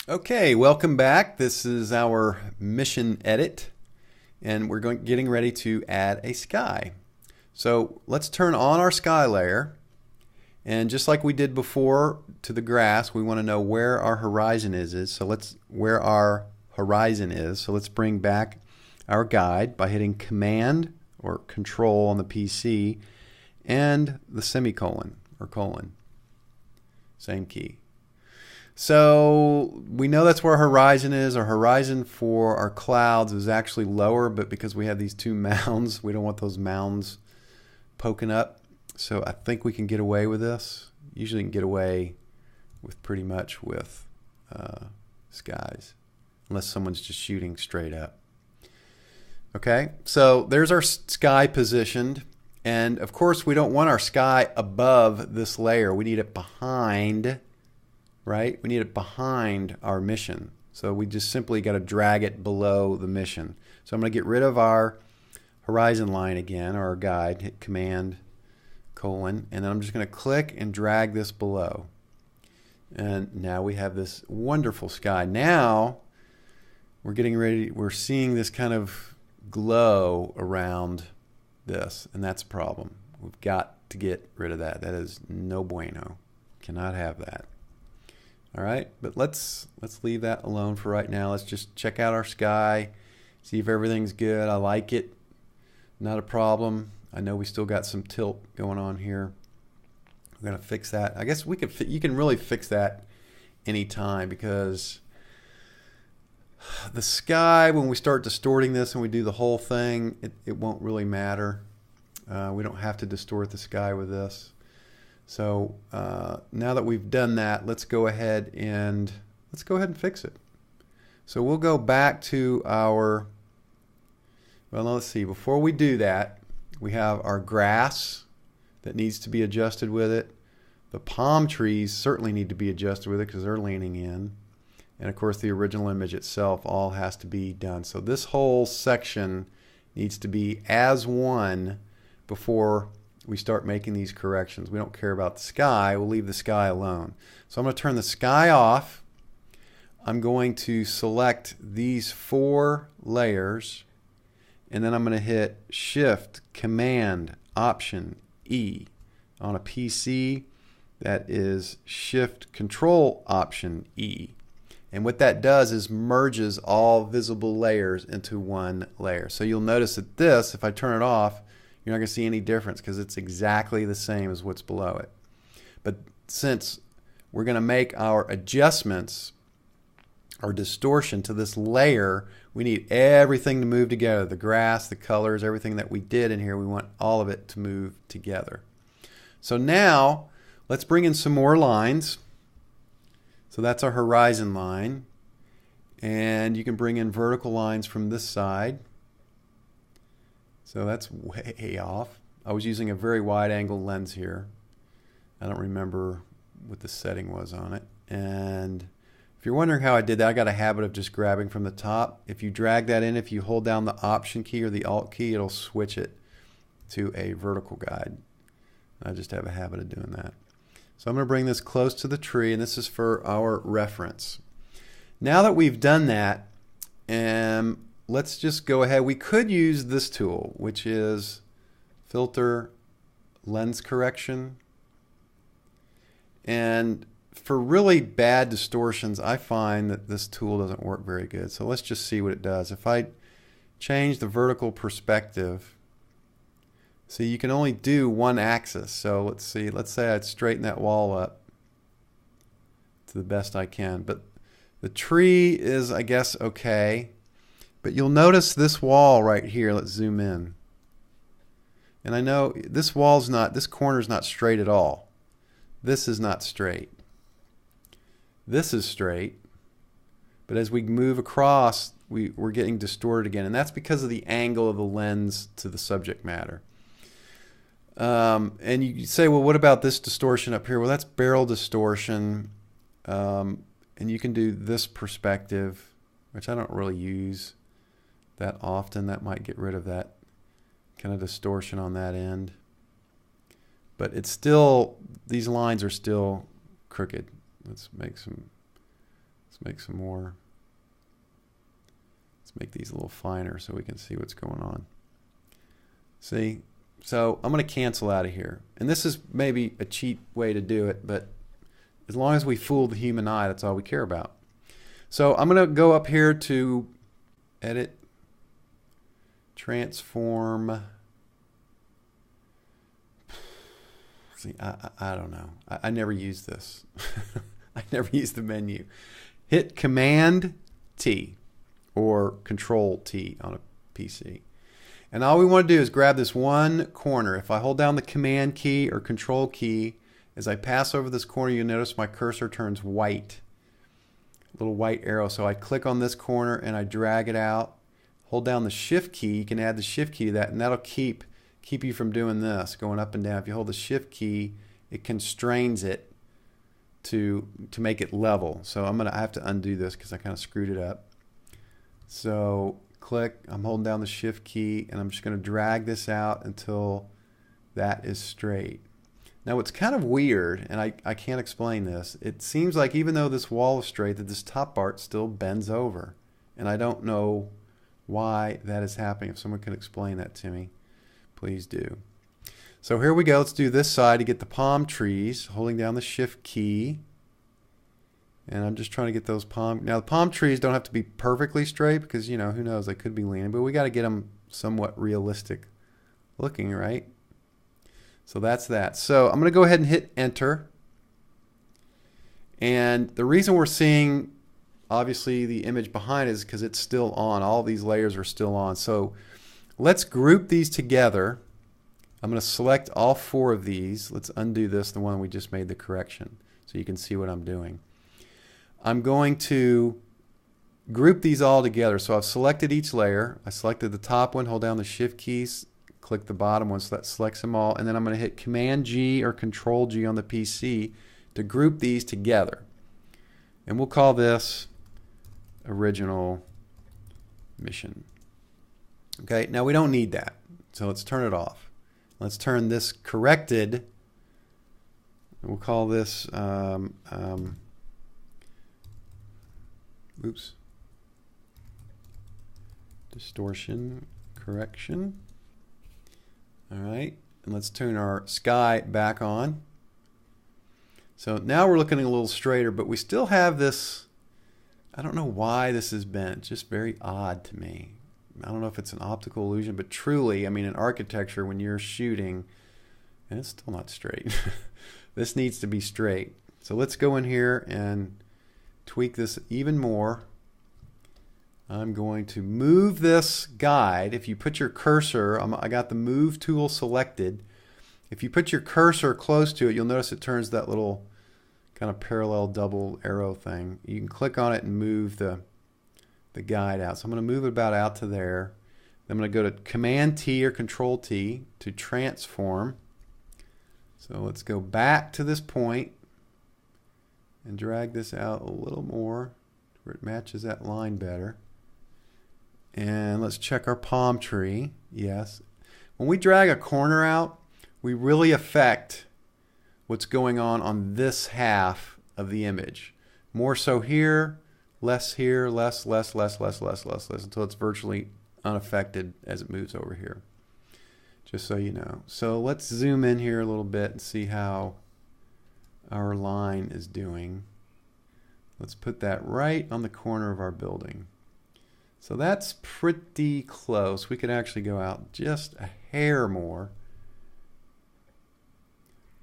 Okay, welcome back. This is our mission edit, and we're getting ready to add a sky. So let's turn on our sky layer, and just like we did before to the grass, we want to know where our horizon is. So let's bring back our guide by hitting Command or Control on the PC and the semicolon or colon. Same key. So we know that's where our horizon is. Our horizon for our clouds is actually lower, but because we have these two mounds, we don't want those mounds poking up. So I think we can get away with this. Usually you can get away with pretty much with skies, unless someone's just shooting straight up. Okay, so there's our sky positioned. And of course, we don't want our sky above this layer. We need it behind, right? We need it behind our mission. So we just simply got to drag it below the mission. So I'm going to get rid of our horizon line again, or our guide, hit Command, colon, and then I'm just going to click and drag this below. And now we have this wonderful sky. Now we're getting ready, we're seeing this kind of glow around this, and that's a problem. We've got to get rid of that. That is no bueno. Cannot have that. All right, but let's leave that alone for right now. Let's just check out our sky, see if everything's good. I like it. Not a problem. I know we still got some tilt going on here. We're gonna fix that. I guess we could. You can really fix that anytime, because the sky, when we start distorting this and we do the whole thing, it won't really matter. We don't have to distort the sky with this. So now that we've done that, let's go ahead and fix it. So we'll go back to our, well, let's see, before we do that, we have our grass that needs to be adjusted with it. The palm trees certainly need to be adjusted with it because they're leaning in. And of course the original image itself all has to be done. So this whole section needs to be as one before we start making these corrections. We don't care about the sky. We'll leave the sky alone. So I'm going to turn the sky off. I'm going to select these 4 layers, and then I'm going to hit Shift, Command, Option, E. On a PC, that is Shift, Control, Option, E. And what that does is merges all visible layers into one layer. So you'll notice that this, if I turn it off, you're not going to see any difference because it's exactly the same as what's below it. But since we're going to make our adjustments, our distortion to this layer, we need everything to move together. The grass, the colors, everything that we did in here, we want all of it to move together. So now let's bring in some more lines. So that's our horizon line. And you can bring in vertical lines from this side. So that's way off. I was using a very wide angle lens here. I don't remember what the setting was on it. And if you're wondering how I did that, I got a habit of just grabbing from the top. If you drag that in, if you hold down the Option key or the Alt key, it'll switch it to a vertical guide. I just have a habit of doing that. So I'm going to bring this close to the tree, and this is for our reference. Now that we've done that, let's just go ahead. We could use this tool, which is Filter Lens Correction. And for really bad distortions, I find that this tool doesn't work very good. So let's just see what it does. If I change the vertical perspective, see, you can only do one axis. So let's see, let's say I'd straighten that wall up to the best I can. But the tree is, I guess, okay. But you'll notice this wall right here. Let's zoom in. And I know this corner's not straight at all. This is not straight. This is straight. But as we move across, we're getting distorted again. And that's because of the angle of the lens to the subject matter. And you say, well, what about this distortion up here? Well, that's barrel distortion. And you can do this perspective, which I don't really use that often. That might get rid of that kind of distortion on that end. But it's still, these lines are still crooked. Let's make some Let's make some more. Let's make these a little finer so we can see what's going on. See? So I'm going to cancel out of here. And this is maybe a cheap way to do it, but as long as we fool the human eye, that's all we care about. So I'm going to go up here to Edit, Transform. See, I don't know. I never use this. I never use the menu. Hit Command T or Control T on a PC. And all we want to do is grab this one corner. If I hold down the Command key or Control key, as I pass over this corner, you'll notice my cursor turns white. A little white arrow. So I click on this corner and I drag it out. Hold down the Shift key. You can add the Shift key to that, and that'll keep you from doing this, going up and down. If you hold the Shift key, it constrains it to make it level. So I have to undo this because I kind of screwed it up. So click, I'm holding down the Shift key, and I'm just going to drag this out until that is straight. Now what's kind of weird, and I can't explain this, it seems like even though this wall is straight, that this top part still bends over. And I don't know why that is happening. If someone can explain that to me, please do. So here we go. Let's do this side to get the palm trees, holding down the Shift key. And I'm just trying to get those now the palm trees don't have to be perfectly straight because, you know, who knows, they could be leaning, but we got to get them somewhat realistic looking, right? So that's that. So I'm going to go ahead and hit Enter. And the reason we're seeing obviously the image behind is because it's still on. All these layers are still on. So let's group these together. I'm going to select all 4 of these. Let's undo this, the one we just made the correction, so you can see what I'm doing. I'm going to group these all together. So I've selected each layer. I selected the top one, hold down the Shift keys, click the bottom one, so that selects them all, and then I'm going to hit Command G or Control G on the PC to group these together. And we'll call this Original Mission. Okay, now we don't need that, so let's turn it off. Let's turn this corrected. We'll call this distortion correction. All right, and let's turn our sky back on. So now we're looking a little straighter, but we still have this. I don't know why this is bent. It's just very odd to me. I don't know if it's an optical illusion, but truly, I mean, in architecture, when you're shooting, and it's still not straight. This needs to be straight. So let's go in here and tweak this even more. I'm going to move this guide. If you put your cursor, I got the move tool selected. If you put your cursor close to it, you'll notice it turns that little kind of parallel double arrow thing. You can click on it and move the guide out. So I'm going to move it about out to there. I'm going to go to Command T or Control T to transform. So let's go back to this point and drag this out a little more where it matches that line better. And let's check our palm tree. Yes. When we drag a corner out, we really affect what's going on this half of the image. More so here, less, less, until it's virtually unaffected as it moves over here. Just so you know. So let's zoom in here a little bit and see how our line is doing. Let's put that right on the corner of our building. So that's pretty close. We could actually go out just a hair more.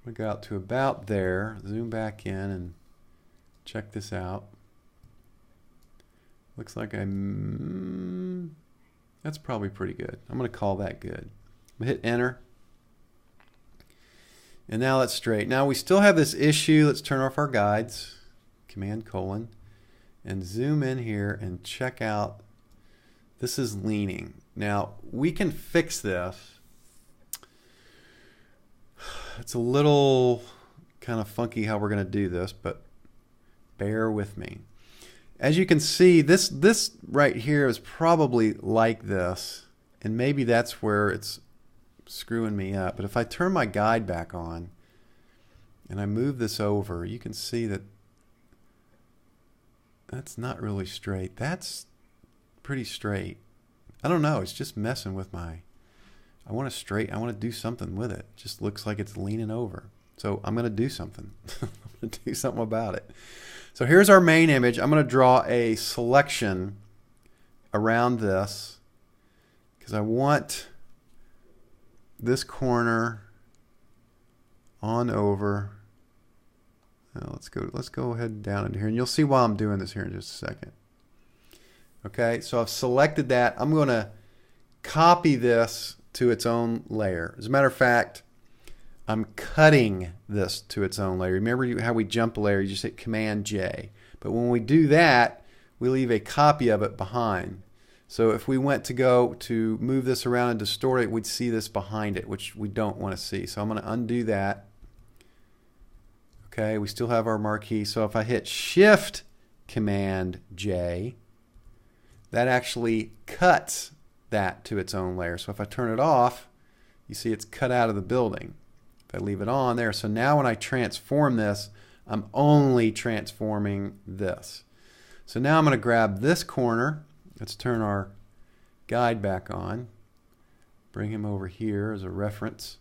We go out to about there, zoom back in and check this out. Looks like that's probably pretty good. I'm going to call that good. I'm going to hit enter. And now that's straight. Now we still have this issue. Let's turn off our guides. Command colon. And zoom in here and check out. This is leaning. Now we can fix this. It's a little kind of funky how we're going to do this, but bear with me. As you can see, this right here is probably like this, and maybe that's where it's screwing me up. But if I turn my guide back on and I move this over, you can see that That's not really straight. That's pretty straight. I don't know. It's just messing with my... I want to do something with it. It just looks like it's leaning over. So I'm going to do something. I'm going to do something about it. So here's our main image. I'm going to draw a selection around this because I want this corner on over. Now let's go ahead down into here, and you'll see why I'm doing this here in just a second. Okay, so I've selected that. I'm going to copy this to its own layer. As a matter of fact, I'm cutting this to its own layer. Remember how we jump a layer, you just hit Command J. But when we do that, we leave a copy of it behind. So if we went to go to move this around and distort it, we'd see this behind it, which we don't want to see. So I'm going to undo that. Okay, we still have our marquee. So if I hit Shift Command J, that actually cuts that to its own layer. So if I turn it off, you see it's cut out of the building. If I leave it on there, so now when I transform this, I'm only transforming this. So now I'm going to grab this corner. Let's turn our guide back on. Bring him over here as a reference.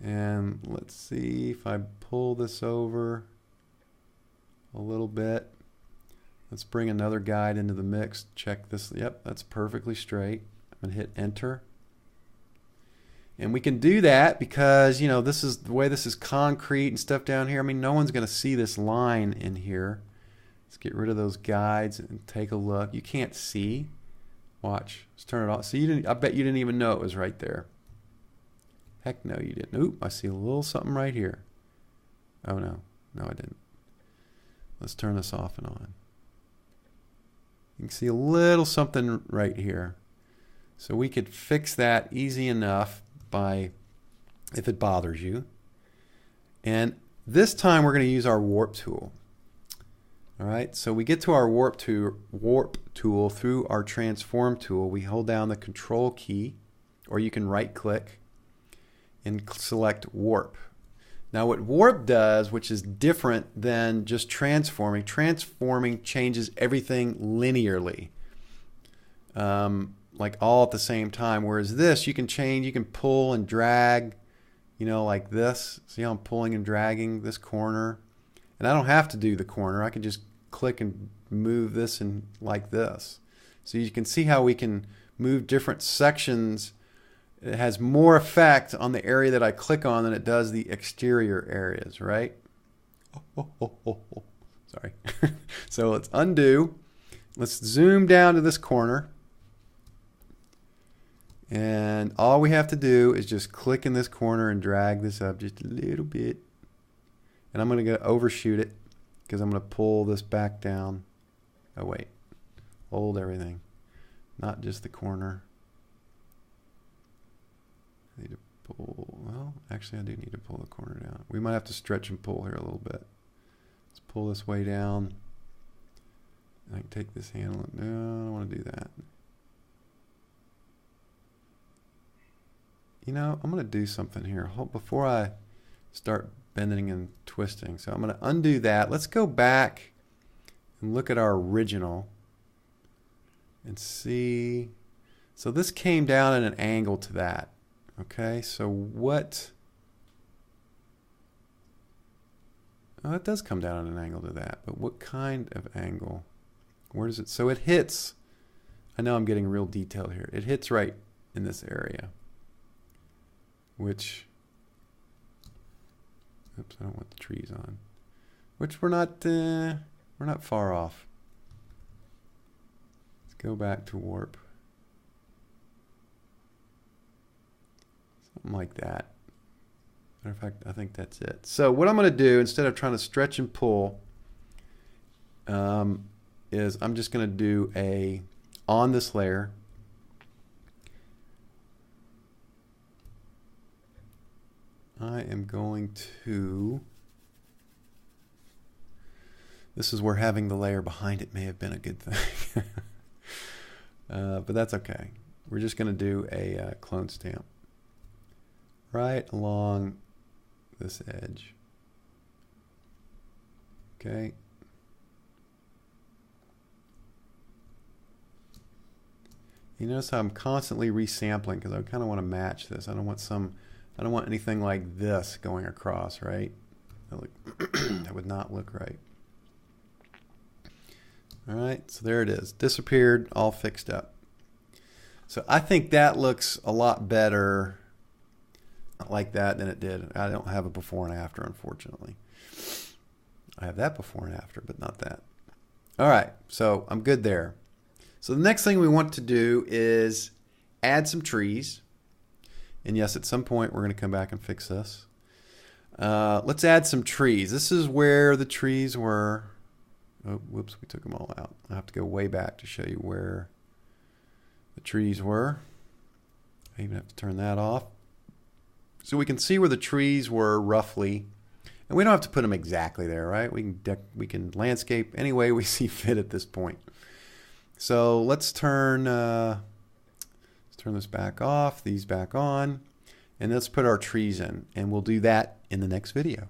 And let's see if I pull this over a little bit. Let's bring another guide into the mix. Check this. Yep, that's perfectly straight. I'm going to hit Enter. And we can do that because, you know, this is the way this is concrete and stuff down here. I mean, no one's going to see this line in here. Let's get rid of those guides and take a look. You can't see. Watch. Let's turn it off. So you didn't, I bet you didn't even know it was right there. Heck no, you didn't. Oop, I see a little something right here. Oh no. No, I didn't. Let's turn this off and on. You can see a little something right here. So we could fix that easy enough by, if it bothers you. And this time we're going to use our warp tool. All right, so we get to our warp tool through our transform tool. We hold down the control key, or you can right click and select warp. Now what warp does, which is different than just transforming changes everything linearly, like all at the same time, whereas this you can change, you can pull and drag, you know, like this. See how I'm pulling and dragging this corner? And I don't have to do the corner. I can just click and move this and like this. So you can see how we can move different sections. It has more effect on the area that I click on than it does the exterior areas, right? Sorry. So let's undo. Let's zoom down to this corner. And all we have to do is just click in this corner and drag this up just a little bit. And I'm going to go overshoot it because I'm going to pull this back down. Oh, wait. Hold everything. Not just the corner. I need to pull, well, actually I do need to pull the corner down. We might have to stretch and pull here a little bit. Let's pull this way down. I can take this handle. No, I don't want to do that. You know, I'm going to do something here before I start bending and twisting. So I'm going to undo that. Let's go back and look at our original and see. So this came down at an angle to that. Okay, so what? Oh, it does come down at an angle to that, but what kind of angle? Where does it? So it hits. I know I'm getting real detailed here. It hits right in this area, which. Oops, I don't want the trees on. Which we're not far off. Let's go back to warp. Something like that. Matter of fact, I think that's it. So what I'm going to do, instead of trying to stretch and pull, is I'm just going to do a, on this layer, I am going to, this is where having the layer behind it may have been a good thing. But that's okay. We're just going to do a clone stamp right along this edge. Okay. You notice how I'm constantly resampling because I kind of want to match this. I don't want anything like this going across, right? That would not look right. All right, so there it is. Disappeared, all fixed up. So I think that looks a lot better like that than it did. I don't have a before and after, unfortunately. I have that before and after, but not that. All right, so I'm good there. So the next thing we want to do is add some trees. And yes, at some point we're going to come back and fix this. Let's add some trees. This is where the trees were. Oh, whoops, we took them all out. I have to go way back to show you where the trees were. I even have to turn that off. So we can see where the trees were roughly. And we don't have to put them exactly there, right? We can landscape any way we see fit at this point. So let's turn this back off, these back on, and let's put our trees in. And we'll do that in the next video.